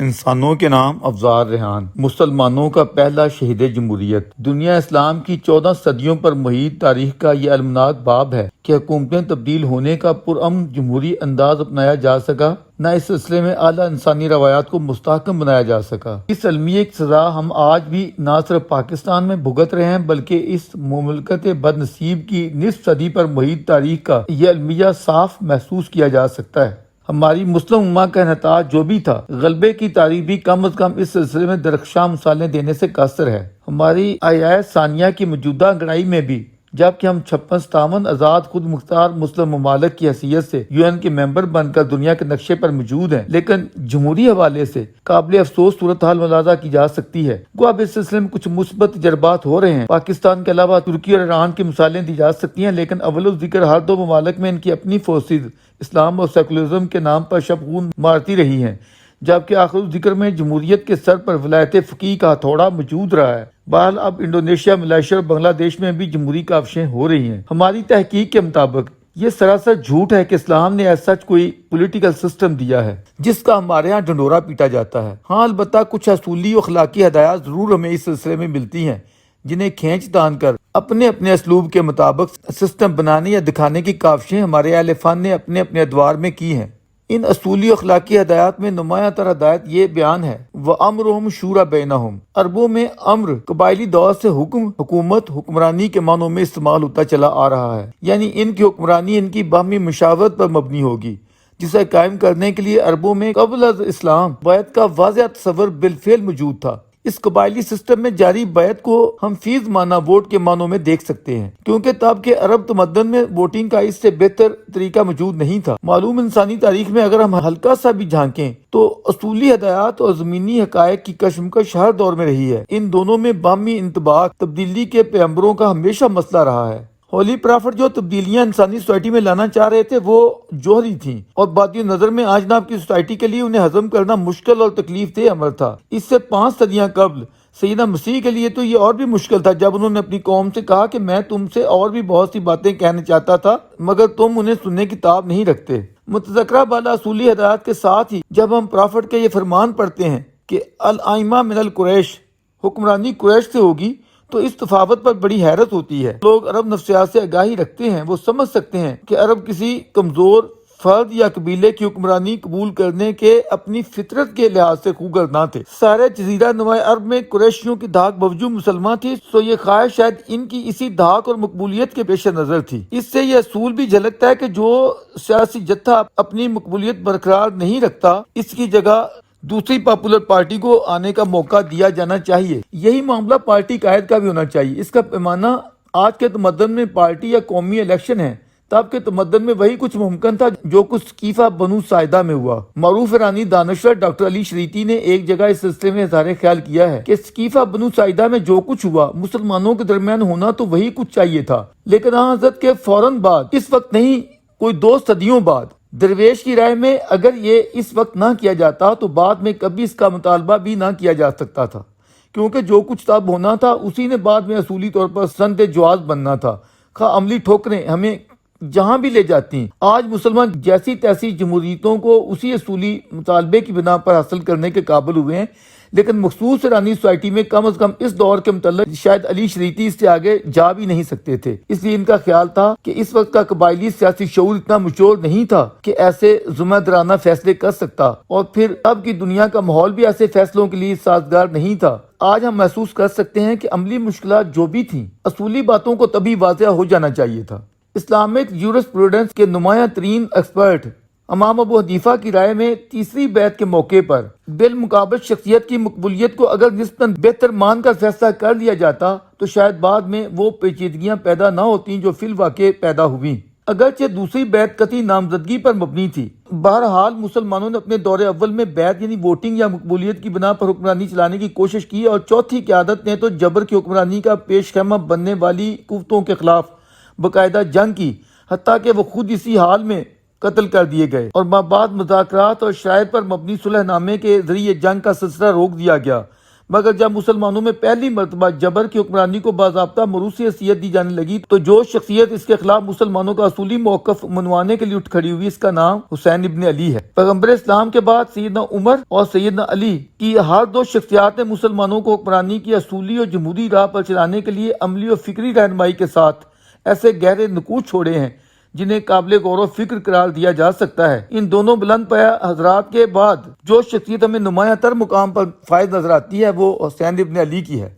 انسانوں کے نام افزار ریحان، مسلمانوں کا پہلا شہید جمہوریت۔ دنیا اسلام کی 14 صدیوں پر محیط تاریخ کا یہ المناک باب ہے کہ حکومتیں تبدیل ہونے کا پرامن جمہوری انداز اپنایا جا سکا، نہ اس سلسلے میں اعلیٰ انسانی روایات کو مستحکم بنایا جا سکا۔ اس المیہ کی سزا ہم آج بھی نہ صرف پاکستان میں بھگت رہے ہیں بلکہ اس مملکت بد نصیب کی نصف صدی پر محیط تاریخ کا یہ المیہ صاف محسوس کیا جا سکتا ہے۔ ہماری مسلم امہ کا انحطاط جو بھی تھا، غلبے کی تاریخ بھی کم از کم اس سلسلے میں درخشاں مثالیں دینے سے قاصر ہے۔ ہماری آیہ ثانیہ کی موجودہ انگڑائی میں بھی جبکہ ہم 56-57 آزاد خود مختار مسلم ممالک کی حیثیت سے UN کے ممبر بن کر دنیا کے نقشے پر موجود ہیں، لیکن جمہوری حوالے سے قابل افسوس صورتحال ملاحظہ کی جا سکتی ہے۔ گو اب اس سلسلے میں کچھ مثبت تجربات ہو رہے ہیں۔ پاکستان کے علاوہ ترکی اور ایران کی مثالیں دی جا سکتی ہیں، لیکن اول الذکر ہر دو ممالک میں ان کی اپنی فورسز اسلام اور سیکولرزم کے نام پر شب خون مارتی رہی ہیں، جبکہ آخر الذکر میں جمہوریت کے سر پر ولایت فقیہ کا ہتھوڑا موجود رہا ہے۔ بہرحال اب انڈونیشیا، ملائیشیا اور بنگلہ دیش میں بھی جمہوری کاوشیں ہو رہی ہیں۔ ہماری تحقیق کے مطابق یہ سراسر جھوٹ ہے کہ اسلام نے ایسا کوئی پولیٹیکل سسٹم دیا ہے جس کا ہمارے ہاں ڈنڈورا پیٹا جاتا ہے۔ ہاں، البتہ کچھ اصولی و اخلاقی ہدایات ضرور ہمیں اس سلسلے میں ملتی ہیں، جنہیں کھینچ تان کر اپنے اسلوب کے مطابق سسٹم بنانے یا دکھانے کی کاوشیں ہمارے اہل فن نے اپنے ادوار میں کی ہیں۔ ان اصولی و اخلاقی ہدایات میں نمایاں تر ہدایت یہ بیان ہے، وَأَمْرُهُمْ شُورَى بَيْنَهُمْ۔ عربوں میں امر قبائلی دور سے حکم، حکومت، حکمرانی کے معنوں میں استعمال ہوتا چلا آ رہا ہے، یعنی ان کی حکمرانی ان کی باہمی مشاورت پر مبنی ہوگی، جسے قائم کرنے کے لیے عربوں میں قبل از اسلام بیعت کا واضح تصور بالفعل موجود تھا۔ اس قبائلی سسٹم میں جاری بیعت کو ہم فی زمانہ ووٹ کے معنوں میں دیکھ سکتے ہیں، کیونکہ تب کے عرب تمدن میں ووٹنگ کا اس سے بہتر طریقہ موجود نہیں تھا۔ معلوم انسانی تاریخ میں اگر ہم ہلکا سا بھی جھانکیں تو اصولی ہدایات اور زمینی حقائق کی کشمکش ہر دور میں رہی ہے۔ ان دونوں میں باہمی انطباق تبدیلی کے پیغمبروں کا ہمیشہ مسئلہ رہا ہے۔ ہولی پرافٹ جو تبدیلیاں انسانی سوسائٹی میں لانا چاہ رہے تھے وہ جوہری تھیں، اور بادی نظر میں آج ناب کی سوسائٹی کے لیے انہیں ہضم کرنا مشکل اور تکلیف دہ عمل تھا۔ اس سے 5 صدیاں قبل سیدنا مسیح کے لیے تو یہ اور بھی مشکل تھا، جب انہوں نے اپنی قوم سے کہا کہ میں تم سے اور بھی بہت سی باتیں کہنا چاہتا تھا مگر تم انہیں سننے کی تاب نہیں رکھتے۔ متذکرہ بالا اصولی ہدایات کے ساتھ ہی جب ہم پرافٹ کے یہ فرمان پڑھتے ہیں کہ الائمہ من القریش، حکمرانی قریش سے ہوگی، تو اس تفاوت پر بڑی حیرت ہوتی ہے۔ لوگ عرب نفسیات سے آگاہی رکھتے ہیں، وہ سمجھ سکتے ہیں کہ عرب کسی کمزور فرد یا قبیلے کی حکمرانی قبول کرنے کے اپنی فطرت کے لحاظ سے خوگر نہ تھے۔ سارے جزیرہ نما عرب میں قریشیوں کی دھاک باوجود مسلمان تھی، سو یہ خواہش شاید ان کی اسی دھاک اور مقبولیت کے پیش نظر تھی۔ اس سے یہ اصول بھی جھلکتا ہے کہ جو سیاسی جتھا اپنی مقبولیت برقرار نہیں رکھتا، اس کی جگہ دوسری پاپولر پارٹی کو آنے کا موقع دیا جانا چاہیے۔ یہی معاملہ پارٹی قائد کا بھی ہونا چاہیے۔ اس کا پیمانہ آج کے تمدن میں پارٹی یا قومی الیکشن ہے، تب کے تمدن میں وہی کچھ ممکن تھا جو کچھ سقیفہ بنو ساعدہ میں ہوا۔ معروف ایرانی دانشور ڈاکٹر علی شریتی نے ایک جگہ اس سلسلے میں اظہار خیال کیا ہے کہ سقیفہ بنو ساعدہ میں جو کچھ ہوا مسلمانوں کے درمیان ہونا تو وہی کچھ چاہیے تھا، لیکن حضرت کے فوراً بعد، اس وقت نہیں کوئی 2 صدیوں بعد، درویش کی رائے میں اگر یہ اس وقت نہ کیا جاتا تو بعد میں کبھی اس کا مطالبہ بھی نہ کیا جا سکتا تھا، کیونکہ جو کچھ تب ہونا تھا اسی نے بعد میں اصولی طور پر سند جواز بننا تھا۔ خواہ عملی ٹھوکریں ہمیں جہاں بھی لے جاتی ہیں، آج مسلمان جیسی تیسی جمہوریتوں کو اسی اصولی مطالبے کی بنا پر حاصل کرنے کے قابل ہوئے ہیں، لیکن مخصوص ایرانی سوسائٹی میں کم از کم اس دور کے متعلق شاید علی شریتی اس سے آگے جا بھی نہیں سکتے تھے۔ اس لیے ان کا خیال تھا کہ اس وقت کا قبائلی سیاسی شعور اتنا مچور نہیں تھا کہ ایسے ذمہ دارانہ فیصلے کر سکتا، اور پھر اب کی دنیا کا ماحول بھی ایسے فیصلوں کے لیے سازگار نہیں تھا۔ آج ہم محسوس کر سکتے ہیں کہ عملی مشکلات جو بھی تھیں، اصولی باتوں کو تبھی واضح ہو جانا چاہیے تھا۔ اسلامک جورسپروڈنس کے نمایاں ترین ایکسپرٹ امام ابو حنیفہ کی رائے میں تیسری بیعت کے موقع پر بالمقابل شخصیت کی مقبولیت کو اگر نسبتاً بہتر مان کر فیصلہ کر لیا جاتا تو شاید بعد میں وہ پیچیدگیاں پیدا نہ ہوتیں جو فی الواقع پیدا ہوئیں، اگرچہ دوسری بیعت قطعی نامزدگی پر مبنی تھی۔ بہرحال مسلمانوں نے اپنے دور اول میں بیعت یعنی ووٹنگ یا مقبولیت کی بنا پر حکمرانی چلانے کی کوشش کی، اور چوتھی قیادت نے تو جبر کی حکمرانی کا پیش خیمہ بننے والی قوتوں کے خلاف باقاعدہ جنگ کی، حتیٰ کہ وہ خود اسی حال میں قتل کر دیے گئے، اور بعد مذاکرات اور شرائط پر مبنی صلح نامے کے ذریعے جنگ کا سلسلہ روک دیا گیا، مگر جب مسلمانوں میں پہلی مرتبہ جبر کی حکمرانی کو باضابطہ موروثی حیثیت دی جانے لگی تو جو شخصیت اس کے خلاف مسلمانوں کا اصولی موقف منوانے کے لیے اٹھ کھڑی ہوئی، اس کا نام حسین ابن علی ہے۔ پیغمبر اسلام کے بعد سیدنا عمر اور سیدنا علی کی ہر دو شخصیات نے مسلمانوں کو حکمرانی کی اصولی اور جمہوری راہ پر چلانے کے لیے عملی اور فکری رہنمائی کے ساتھ ایسے گہرے نقوش چھوڑے ہیں جنہیں قابل غور و فکر قرار دیا جا سکتا ہے۔ ان دونوں بلند پایہ حضرات کے بعد جو شخصیت ہمیں نمایاں تر مقام پر فائز نظر آتی ہے وہ حسین ابن علی کی ہے،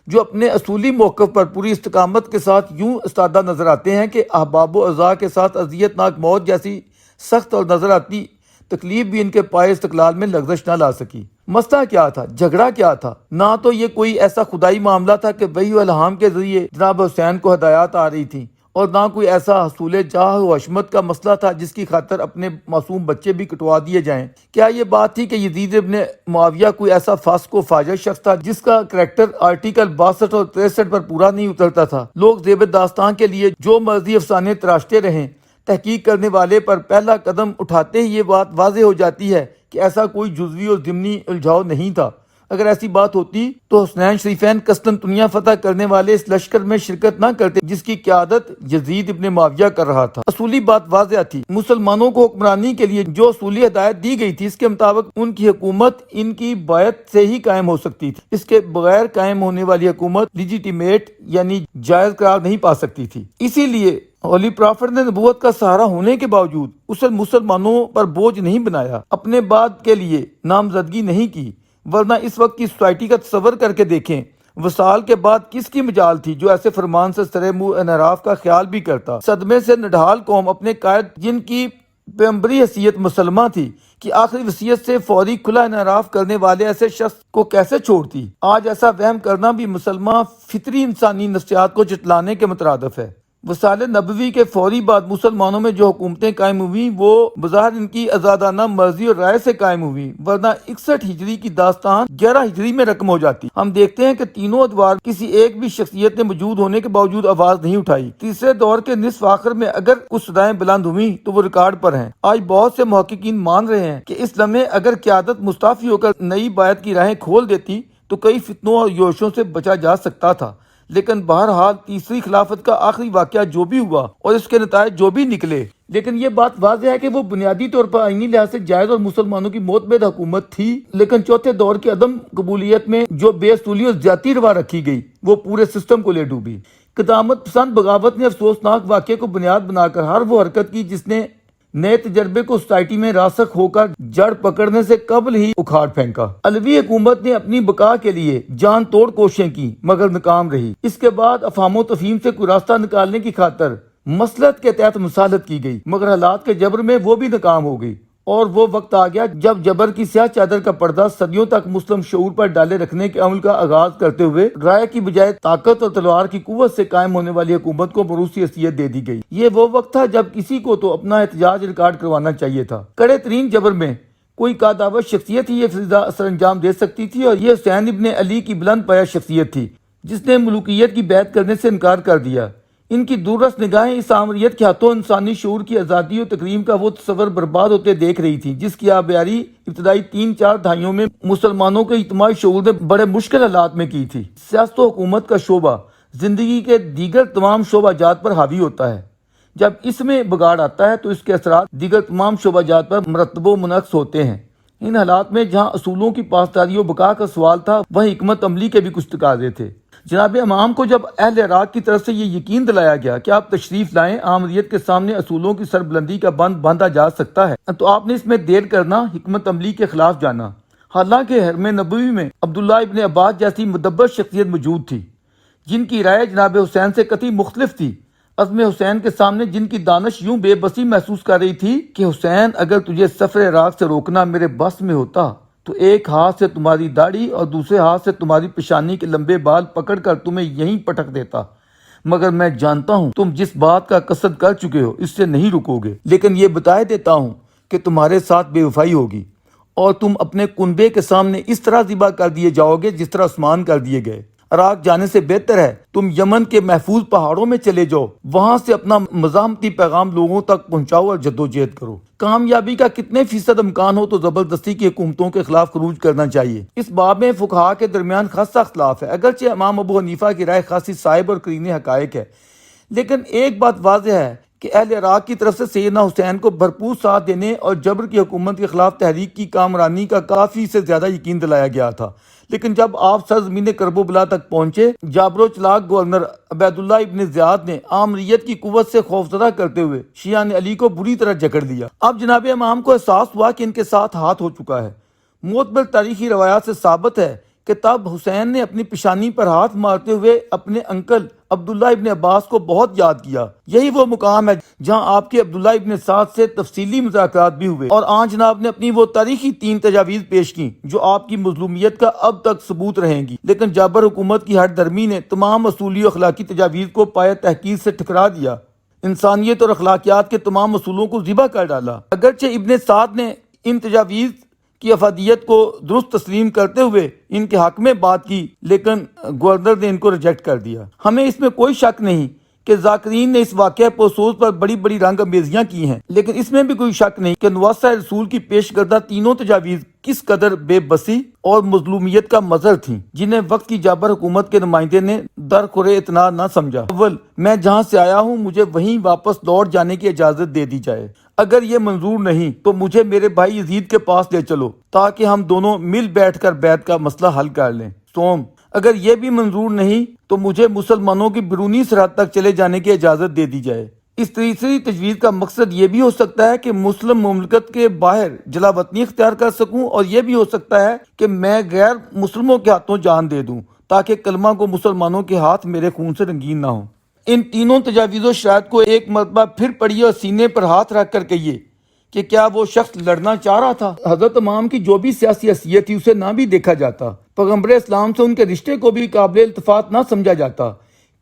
جو اپنے اصولی موقف پر پوری استقامت کے ساتھ یوں استادہ نظر آتے ہیں کہ احباب و اعزاء کے ساتھ اذیت ناک موت جیسی سخت اور نظر آتی تکلیف بھی ان کے پائے استقلال میں لغزش نہ لا سکی۔ مسئلہ کیا تھا؟ جھگڑا کیا تھا؟ نہ تو یہ کوئی ایسا خدائی معاملہ تھا کہ وحی و الہام کے ذریعے جناب حسین کو ہدایات آ رہی تھیں، اور نہ کوئی ایسا حصول جاہ و عظمت کا مسئلہ تھا جس کی خاطر اپنے معصوم بچے بھی کٹوا دیے جائیں۔ کیا یہ بات تھی کہ یزید ابن معاویہ کوئی ایسا فاسق و فاجر شخص تھا جس کا کریکٹر آرٹیکل 62 اور 63 پر پورا نہیں اترتا تھا؟ لوگ زیب داستان کے لیے جو مرضی افسانے تراشتے رہیں، تحقیق کرنے والے پر پہلا قدم اٹھاتے ہی یہ بات واضح ہو جاتی ہے کہ ایسا کوئی جزوی اور ضمنی الجھاؤ نہیں تھا۔ اگر ایسی بات ہوتی تو حسنین شریفین قسطنطنیہ فتح کرنے والے اس لشکر میں شرکت نہ کرتے جس کی قیادت یزید ابن معاویہ کر رہا تھا۔ اصولی بات واضح تھی، مسلمانوں کو حکمرانی کے لیے جو اصولی ہدایت دی گئی تھی اس کے مطابق ان کی حکومت ان کی بیعت سے ہی قائم ہو سکتی تھی۔ اس کے بغیر قائم ہونے والی حکومت لیجیٹیمیٹ یعنی جائز قرار نہیں پا سکتی تھی۔ اسی لیے ہولی پرافٹ نے نبوت کا سہارا ہونے کے باوجود اسے مسلمانوں پر بوجھ نہیں بنایا، اپنے بعد کے لیے نامزدگی نہیں کی، ورنہ اس وقت کی سوسائٹی کا تصور کر کے دیکھیں، وصال کے بعد کس کی مجال تھی جو ایسے فرمان سے سرے منہ انحراف کا خیال بھی کرتا۔ صدمے سے نڈھال قوم اپنے قائد جن کی پیغمبری حیثیت مسلمہ تھی کہ آخری وصیت سے فوری کھلا انحراف کرنے والے ایسے شخص کو کیسے چھوڑتی؟ آج ایسا وہم کرنا بھی مسلمہ فطری انسانی نفسیات کو جتلانے کے مترادف ہے۔ وصال نبوی کے فوری بعد مسلمانوں میں جو حکومتیں قائم ہوئیں وہ بظاہر ان کی آزادانہ مرضی اور رائے سے قائم ہوئیں، ورنہ 61 ہجری کی داستان 11 ہجری میں رقم ہو جاتی۔ ہم دیکھتے ہیں کہ تینوں ادوار کسی ایک بھی شخصیت نے موجود ہونے کے باوجود آواز نہیں اٹھائی۔ تیسرے دور کے نصف آخر میں اگر کچھ صدائیں بلند ہوئیں تو وہ ریکارڈ پر ہیں۔ آج بہت سے محققین مان رہے ہیں کہ اس لمحے اگر قیادت مستعفی ہو کر نئی بیعت کی راہیں کھول دیتی تو کئی فتنوں اور یوشوں سے بچا جا سکتا تھا، لیکن بہرحال تیسری خلافت کا آخری واقعہ جو بھی ہوا اور اس کے نتائج جو بھی نکلے، لیکن یہ بات واضح ہے کہ وہ بنیادی طور پر آئینی لحاظ سے جائز اور مسلمانوں کی معتمد حکومت تھی، لیکن چوتھے دور کی عدم قبولیت میں جو بے اصولی اور زیادتی روا رکھی گئی وہ پورے سسٹم کو لے ڈوبی۔ قدامت پسند بغاوت نے افسوسناک واقعے کو بنیاد بنا کر ہر وہ حرکت کی جس نے نئے تجربے کو سوسائٹی میں راسخ ہو کر جڑ پکڑنے سے قبل ہی اکھاڑ پھینکا۔ علوی حکومت نے اپنی بقا کے لیے جان توڑ کوششیں کی مگر ناکام رہی۔ اس کے بعد افہام و تفہیم سے کوئی راستہ نکالنے کی خاطر مصلحت کے تحت مصالحت کی گئی، مگر حالات کے جبر میں وہ بھی ناکام ہو گئی، اور وہ وقت آ گیا جب جبر کی سیاہ چادر کا پردہ صدیوں تک مسلم شعور پر ڈالے رکھنے کے عمل کا آغاز کرتے ہوئے رائے کی بجائے طاقت اور تلوار کی قوت سے قائم ہونے والی حکومت کو موروثی حیثیت دے دی گئی۔ یہ وہ وقت تھا جب کسی کو تو اپنا احتجاج ریکارڈ کروانا چاہیے تھا۔ کڑے ترین جبر میں کوئی قادآور شخصیت ہی یہ فریضہ سر انجام دے سکتی تھی، اور یہ حسین ابن علی کی بلند پایہ شخصیت تھی جس نے ملوکیت کی بیعت کرنے سے انکار کر دیا۔ ان کی دوررس نگاہیں اس آمریت کے ہاتھوں انسانی شعور کی آزادی و تکریم کا وہ تصور برباد ہوتے دیکھ رہی تھی جس کی آبیاری ابتدائی 3-4 دہائیوں میں مسلمانوں کے اجتماعی شعور نے بڑے مشکل حالات میں کی تھی۔ سیاست و حکومت کا شعبہ زندگی کے دیگر تمام شعبہ جات پر حاوی ہوتا ہے۔ جب اس میں بگاڑ آتا ہے تو اس کے اثرات دیگر تمام شعبہ جات پر مرتب و منعکس ہوتے ہیں۔ ان حالات میں جہاں اصولوں کی پاسداری و بقا کا سوال تھا وہیں حکمت عملی کے بھی کچھ تقاضے تھے۔ جناب امام کو جب اہل عراق کی طرف سے یہ یقین دلایا گیا کہ آپ تشریف لائیں، آمریت کے سامنے اصولوں کی سربلندی کا بند باندھا جا سکتا ہے، تو آپ نے اس میں دیر کرنا حکمت عملی کے خلاف جانا۔ حالانکہ حرم نبوی میں عبداللہ ابن عباس جیسی مدبر شخصیت موجود تھی جن کی رائے جناب حسین سے قطعی مختلف تھی۔ عزم حسین کے سامنے جن کی دانش یوں بے بسی محسوس کر رہی تھی کہ حسین اگر تجھے سفر عراق سے روکنا میرے بس میں ہوتا تو ایک ہاتھ سے تمہاری داڑھی اور دوسرے ہاتھ سے تمہاری پیشانی کے لمبے بال پکڑ کر تمہیں یہیں پٹک دیتا، مگر میں جانتا ہوں تم جس بات کا قصد کر چکے ہو اس سے نہیں رکو گے، لیکن یہ بتائے دیتا ہوں کہ تمہارے ساتھ بے وفائی ہوگی اور تم اپنے کنبے کے سامنے اس طرح ذبح کر دیے جاؤ گے جس طرح عثمان کر دیے گئے۔ عراق جانے سے بہتر ہے تم یمن کے محفوظ پہاڑوں میں چلے جاؤ، وہاں سے اپنا مزاحمتی پیغام لوگوں تک پہنچاؤ اور جدوجہد کرو۔ کامیابی کا کتنے فیصد امکان ہو تو زبردستی کی حکومتوں کے خلاف خروج کرنا چاہیے۔ اس باب میں فقہاء کے درمیان خاصا اختلاف ہے، اگرچہ امام ابو حنیفہ کی رائے خاصی صائب اور قرین حقائق ہے، لیکن ایک بات واضح ہے کہ اہل عراق کی طرف سے سیدنا حسین کو بھرپور ساتھ دینے اور جبر کی حکومت کے خلاف تحریک کی کامرانی کا کافی سے زیادہ یقین دلایا گیا تھا۔ لیکن جب آپ سرزمین کرب و بلا تک پہنچے، جابر و چلاک گورنر عبید اللہ ابن زیاد نے عامریت کی قوت سے خوفزدہ کرتے ہوئے شیعہ علی کو بری طرح جکڑ دیا۔ اب جناب امام کو احساس ہوا کہ ان کے ساتھ ہاتھ ہو چکا ہے۔ معتبر تاریخی روایات سے ثابت ہے کہ تب حسین نے اپنی پیشانی پر ہاتھ مارتے ہوئے اپنے انکل عبداللہ ابن عباس کو بہت یاد کیا۔ یہی وہ مقام ہے جہاں آپ کے عبداللہ ابن سعد سے تفصیلی مذاکرات بھی ہوئے اور آن جناب نے اپنی وہ تاریخی 3 تجاویز پیش کی جو آپ کی مظلومیت کا اب تک ثبوت رہیں گی۔ لیکن جابر حکومت کی ہٹ درمی نے تمام اصولی و اخلاقی تجاویز کو پایہ تحقیق سے ٹھکرا دیا، انسانیت اور اخلاقیات کے تمام اصولوں کو ذبح کر ڈالا۔ اگرچہ ابن سعد نے ان تجاویز کی افادیت کو درست تسلیم کرتے ہوئے ان کے حق میں بات کی، لیکن گورنر نے ان کو ریجیکٹ کر دیا۔ ہمیں اس میں کوئی شک نہیں کہ ذاکرین نے اس واقعہ پوسوس پر بڑی بڑی رنگ امیزیاں کی ہیں، لیکن اس میں بھی کوئی شک نہیں کہ نواسہ رسول کی پیش کردہ تینوں تجاویز کس قدر بے بسی اور مظلومیت کا مظہر تھیں، جنہیں وقت کی جابر حکومت کے نمائندے نے درخورِ اعتنا نہ سمجھا۔ اول، میں جہاں سے آیا ہوں مجھے وہیں واپس لوٹ جانے کی اجازت دے دی جائے، اگر یہ منظور نہیں تو مجھے میرے بھائی یزید کے پاس لے چلو تاکہ ہم دونوں مل بیٹھ کر بیعت کا مسئلہ حل کر لیں۔ سوم، اگر یہ بھی منظور نہیں تو مجھے مسلمانوں کی بیرونی سرحد تک چلے جانے کی اجازت دے دی جائے۔ اس تیسری تجویز کا مقصد یہ بھی ہو سکتا ہے کہ مسلم مملکت کے باہر جلا وطنی اختیار کر سکوں، اور یہ بھی ہو سکتا ہے کہ میں غیر مسلموں کے ہاتھوں جان دے دوں تاکہ کلمہ کو مسلمانوں کے ہاتھ میرے خون سے رنگین نہ ہو۔ ان تینوں تجاویز و شرائط کو ایک مرتبہ پھر پڑھیے اور سینے پر ہاتھ رکھ کر کہیے کہ کیا وہ شخص لڑنا چاہ رہا تھا؟ حضرت امام کی جو بھی سیاسی حیثیت تھی اسے نہ بھی دیکھا جاتا، پیغمبر اسلام سے ان کے رشتے کو بھی قابل التفات نہ سمجھا جاتا،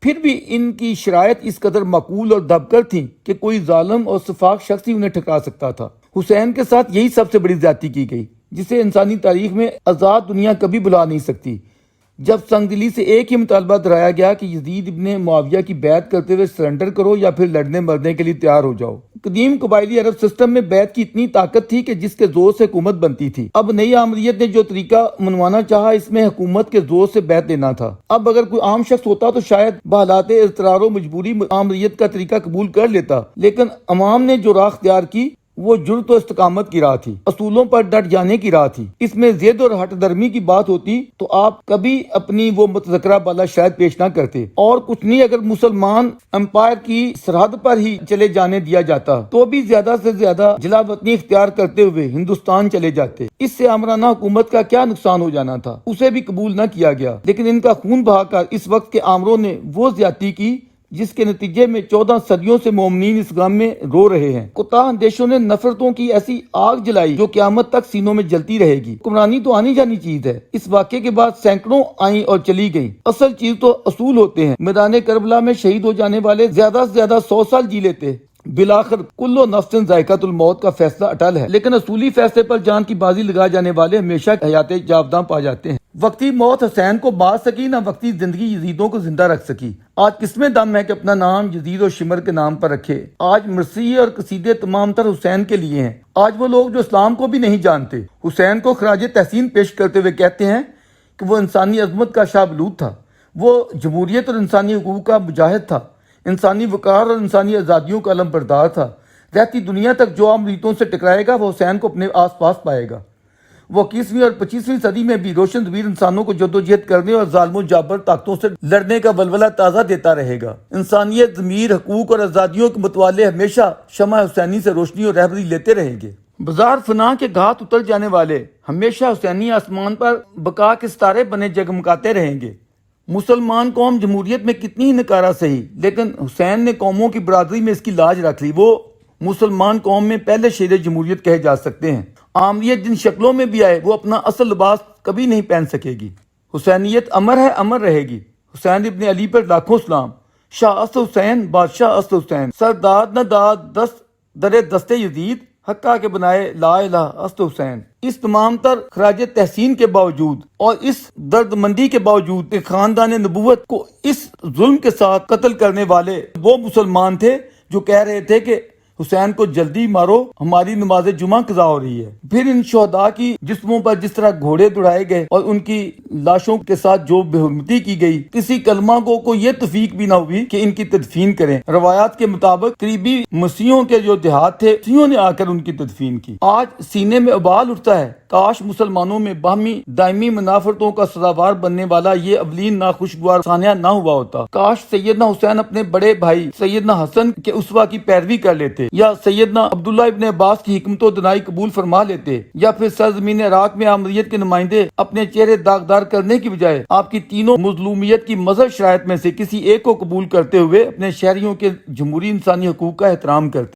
پھر بھی ان کی شرائط اس قدر معقول اور دبکر تھیں کہ کوئی ظالم اور سفاک شخص ہی انہیں ٹھکرا سکتا تھا۔ حسین کے ساتھ یہی سب سے بڑی زیادتی کی گئی جسے انسانی تاریخ میں آزاد دنیا کبھی بھلا نہیں سکتی۔ جب سنگ دلی سے ایک ہی مطالبہ دہرایا گیا کہ یزید ابن معاویہ کی بیعت کرتے ہوئے سرنڈر کرو یا پھر لڑنے مرنے کے لیے تیار ہو جاؤ۔ قدیم قبائلی عرب سسٹم میں بیعت کی اتنی طاقت تھی کہ جس کے زور سے حکومت بنتی تھی۔ اب نئی آمریت نے جو طریقہ منوانا چاہا اس میں حکومت کے زور سے بیعت لینا تھا۔ اب اگر کوئی عام شخص ہوتا تو شاید بحالات اضطرار و مجبوری آمریت کا طریقہ قبول کر لیتا، لیکن عوام نے جو راہ اختیار کی وہ جرت و استقامت کی راہ تھی، اصولوں پر ڈٹ جانے کی راہ تھی۔ اس میں ضد اور ہٹ درمی کی بات ہوتی تو آپ کبھی اپنی وہ متذکرہ بالا شاید پیش نہ کرتے، اور کچھ نہیں اگر مسلمان امپائر کی سرحد پر ہی چلے جانے دیا جاتا تو بھی زیادہ سے زیادہ جلا وطنی اختیار کرتے ہوئے ہندوستان چلے جاتے۔ اس سے آمرانہ حکومت کا کیا نقصان ہو جانا تھا، اسے بھی قبول نہ کیا گیا، لیکن ان کا خون بہا کر اس وقت کے آمروں نے وہ زیادتی کی جس کے نتیجے میں 14 صدیوں سے مومنین اس غم میں رو رہے ہیں۔ کوتاہ اندیشوں نے نفرتوں کی ایسی آگ جلائی جو قیامت تک سینوں میں جلتی رہے گی۔ حکمرانی تو آنی جانی چیز ہے، اس واقعے کے بعد سینکڑوں آئیں اور چلی گئیں، اصل چیز تو اصول ہوتے ہیں۔ میدان کربلا میں شہید ہو جانے والے زیادہ سے زیادہ 100 سال جی لیتے، بالآخر کل نفس ذائقۃ الموت کا فیصلہ اٹل ہے، لیکن اصولی فیصلے پر جان کی بازی لگا جانے والے ہمیشہ حیات جاوداں پا جاتے ہیں۔ وقتی موت حسین کو باز سکی نہ وقتی زندگی یزیدوں کو زندہ رکھ سکی۔ آج کس میں دم ہے کہ اپنا نام یزید و شمر کے نام پر رکھے؟ آج مرثیے اور قصیدے تمام تر حسین کے لیے ہیں۔ آج وہ لوگ جو اسلام کو بھی نہیں جانتے حسین کو خراج تحسین پیش کرتے ہوئے کہتے ہیں کہ وہ انسانی عظمت کا شاہ بلوط تھا، وہ جمہوریت اور انسانی حقوق کا مجاہد تھا، انسانی وقار اور انسانی آزادیوں کا علم بردار تھا۔ رہتی دنیا تک جو امریتوں سے ٹکرائے گا وہ حسین کو اپنے آس پاس پائے گا۔ وہ 21ویں اور 25ویں صدی میں بھی روشن ضمیر انسانوں کو جدوجہد کرنے اور ظالم و جابر طاقتوں سے لڑنے کا ولولہ تازہ دیتا رہے گا۔ انسانیت، ضمیر، حقوق اور آزادیوں کے متوالے ہمیشہ شمع حسینی سے روشنی اور رہبری لیتے رہیں گے۔ بازار فنا کے گھات اتر جانے والے ہمیشہ حسینی آسمان پر بقا کے ستارے بنے جگمگاتے رہیں گے۔ مسلمان قوم جمہوریت میں کتنی ہی نکارہ سہی، لیکن حسین نے قوموں کی برادری میں اس کی لاج رکھ لی۔ وہ مسلمان قوم میں پہلے شیر جمہوریت کہے جا سکتے ہیں۔ آمریت جن شکلوں میں بھی آئے وہ اپنا اصل لباس کبھی نہیں پہن سکے گی۔ حسینیت امر ہے، امر رہے گی۔ حسین ابن علی پر لاکھوں سلام۔ شاہ است حسین، بادشاہ است حسین، سرداد نہ داد دست درے دستے یزید، حقہ کے بنائے لا الہ است حسین۔ اس تمام تر خراج تحسین کے باوجود اور اس درد مندی کے باوجود کہ خاندان نبوت کو اس ظلم کے ساتھ قتل کرنے والے وہ مسلمان تھے جو کہہ رہے تھے کہ حسین کو جلدی مارو، ہماری نماز جمعہ قضا ہو رہی ہے۔ پھر ان شہداء کی جسموں پر جس طرح گھوڑے دوڑائے گئے اور ان کی لاشوں کے ساتھ جو بے حرمتی کی گئی، کسی کلمہ گو کو یہ توفیق بھی نہ ہوئی کہ ان کی تدفین کریں۔ روایات کے مطابق قریبی مسیحیوں کے جو دیہات تھے، مسیحیوں نے آ کر ان کی تدفین کی۔ آج سینے میں ابال اٹھتا ہے، کاش مسلمانوں میں باہمی دائمی منافرتوں کا سزاوار بننے والا یہ اولین ناخوشگوار سانحہ نہ ہوا ہوتا۔ کاش سیدنا حسین اپنے بڑے بھائی سیدنا حسن کے اسوہ کی پیروی کر لیتے، یا سیدنا عبداللہ ابن عباس کی حکمت و دنائی قبول فرما لیتے، یا پھر سرزمین عراق میں آمریت کے نمائندے اپنے چہرے داغدار کرنے کی بجائے آپ کی تینوں مظلومیت کی مظہر شرائط میں سے کسی ایک کو قبول کرتے ہوئے اپنے شہریوں کے جمہوری انسانی حقوق کا احترام کرتے۔